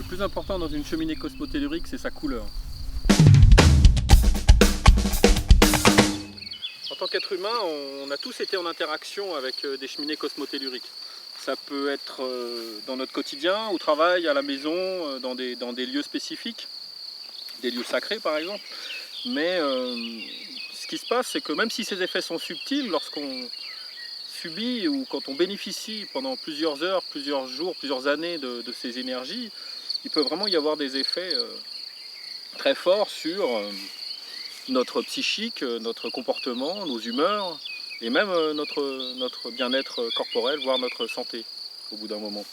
plus important dans une cheminée cosmotellurique, c'est sa couleur. En tant qu'être humain, on a tous été en interaction avec des cheminées cosmotelluriques. Ça peut être dans notre quotidien, au travail, à la maison, dans des lieux spécifiques, des lieux sacrés par exemple. Mais ce qui se passe, c'est que même si ces effets sont subtils, lorsqu'on subit ou quand on bénéficie pendant plusieurs heures, plusieurs jours, plusieurs années de ces énergies, il peut vraiment y avoir des effets très forts sur notre psychique, notre comportement, nos humeurs et même notre bien-être corporel, voire notre santé au bout d'un moment.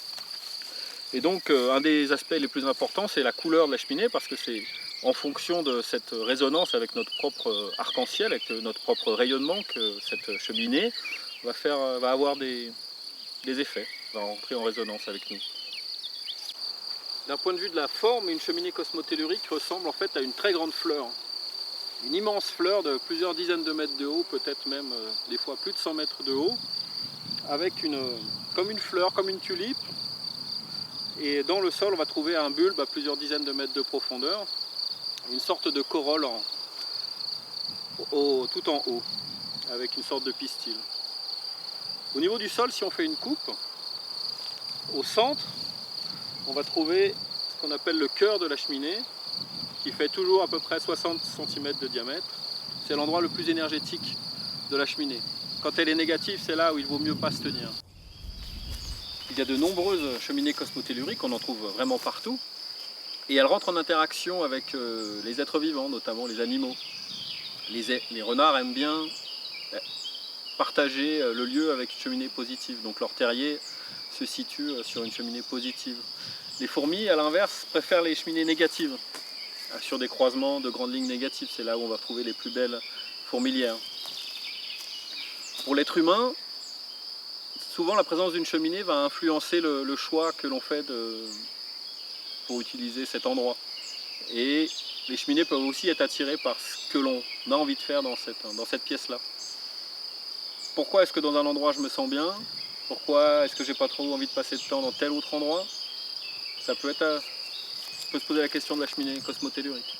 Et donc un des aspects les plus importants, c'est la couleur de la cheminée, parce que c'est en fonction de cette résonance avec notre propre arc-en-ciel, avec notre propre rayonnement, que cette cheminée va avoir des effets, va rentrer en résonance avec nous. D'un point de vue de la forme, une cheminée cosmotellurique ressemble en fait à une très grande fleur. Une immense fleur de plusieurs dizaines de mètres de haut, peut-être même des fois plus de 100 mètres de haut, avec comme une fleur, comme une tulipe. Et dans le sol, on va trouver un bulbe à plusieurs dizaines de mètres de profondeur, une sorte de corolle tout en haut, avec une sorte de pistil. Au niveau du sol, si on fait une coupe, au centre, on va trouver ce qu'on appelle le cœur de la cheminée, qui fait toujours à peu près 60 cm de diamètre. C'est l'endroit le plus énergétique de la cheminée. Quand elle est négative, c'est là où il vaut mieux pas se tenir. Il y a de nombreuses cheminées cosmotelluriques, on en trouve vraiment partout, et elles rentrent en interaction avec les êtres vivants, notamment les animaux. Les renards aiment bien partager le lieu avec une cheminée positive, donc leur terrier se situe sur une cheminée positive. Les fourmis, à l'inverse, préfèrent les cheminées négatives, sur des croisements de grandes lignes négatives, c'est là où on va trouver les plus belles fourmilières. Pour l'être humain, souvent la présence d'une cheminée va influencer le choix que l'on fait pour utiliser cet endroit. Et les cheminées peuvent aussi être attirées par ce que l'on a envie de faire dans cette pièce-là. Pourquoi est-ce que dans un endroit je me sens bien? Pourquoi est-ce que j'ai pas trop envie de passer de temps dans tel autre endroit? Ça peut se poser la question de la cheminée cosmotellurique.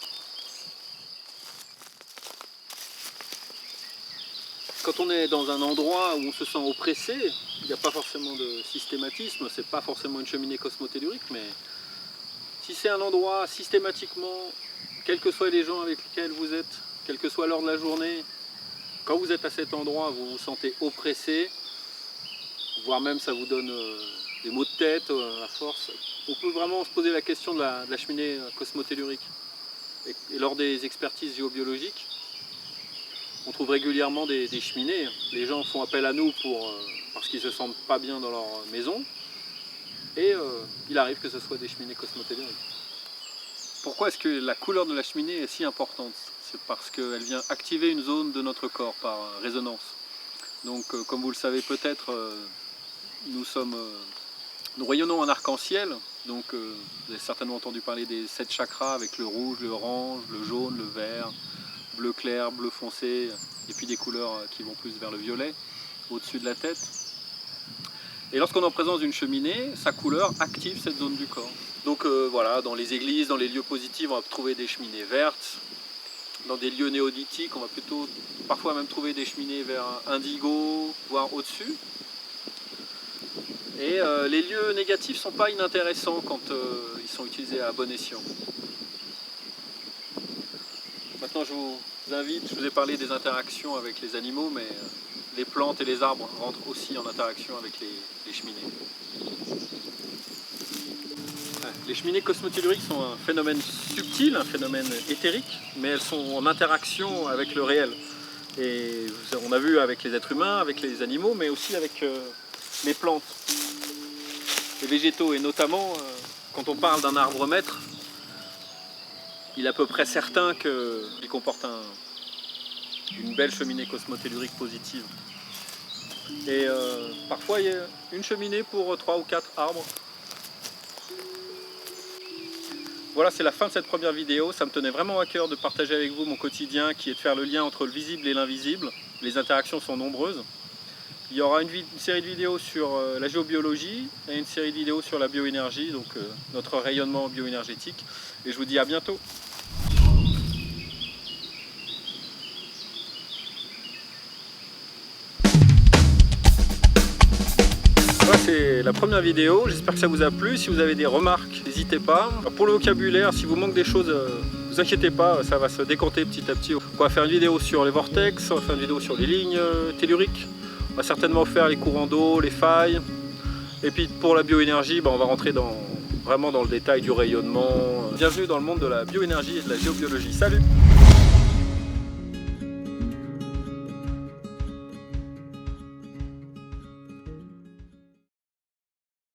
Quand on est dans un endroit où on se sent oppressé, il n'y a pas forcément de systématisme, c'est pas forcément une cheminée cosmotellurique, mais si c'est un endroit systématiquement, quels que soient les gens avec lesquels vous êtes, quelle que soit l'heure de la journée, quand vous êtes à cet endroit, vous vous sentez oppressé, voire même ça vous donne des maux de tête à force, on peut vraiment se poser la question de la cheminée cosmotellurique. Et lors des expertises géobiologiques, on trouve régulièrement des cheminées. Les gens font appel à nous parce qu'ils ne se sentent pas bien dans leur maison. Et il arrive que ce soit des cheminées cosmotelluriques. Pourquoi est-ce que la couleur de la cheminée est si importante? C'est parce qu'elle vient activer une zone de notre corps par résonance. Donc comme vous le savez peut-être, nous rayonnons en arc-en-ciel. Donc vous avez certainement entendu parler des 7 chakras avec le rouge, le orange, le jaune, le vert, bleu clair, bleu foncé, et puis des couleurs qui vont plus vers le violet au-dessus de la tête. Et lorsqu'on est en présence d'une cheminée, sa couleur active cette zone du corps. Donc voilà, dans les églises, dans les lieux positifs, on va trouver des cheminées vertes. Dans des lieux néolithiques, on va plutôt parfois même trouver des cheminées vers indigo, voire au-dessus. Et les lieux négatifs ne sont pas inintéressants quand ils sont utilisés à bon escient. Maintenant je vous invite, je vous ai parlé des interactions avec les animaux, mais les plantes et les arbres rentrent aussi en interaction avec les cheminées. Les cheminées cosmotelluriques sont un phénomène subtil, un phénomène éthérique, mais elles sont en interaction avec le réel. Et on a vu avec les êtres humains, avec les animaux, mais aussi avec les plantes, les végétaux. Et notamment, quand on parle d'un arbre maître, il est à peu près certain qu'il comporte une belle cheminée cosmotellurique positive. Et parfois, il y a une cheminée pour 3 ou 4 arbres. Voilà, c'est la fin de cette première vidéo. Ça me tenait vraiment à cœur de partager avec vous mon quotidien, qui est de faire le lien entre le visible et l'invisible. Les interactions sont nombreuses. Il y aura une série de vidéos sur la géobiologie et une série de vidéos sur la bioénergie, donc notre rayonnement bioénergétique. Et je vous dis à bientôt. Voilà, c'est la première vidéo, j'espère que ça vous a plu. Si vous avez des remarques, n'hésitez pas. Pour le vocabulaire, si vous manque des choses, ne vous inquiétez pas, ça va se décanter petit à petit. On va faire une vidéo sur les vortex, on va faire une vidéo sur les lignes telluriques. On va certainement faire les courants d'eau, les failles. Et puis pour la bioénergie, on va rentrer vraiment dans le détail du rayonnement. Bienvenue dans le monde de la bioénergie et de la géobiologie. Salut!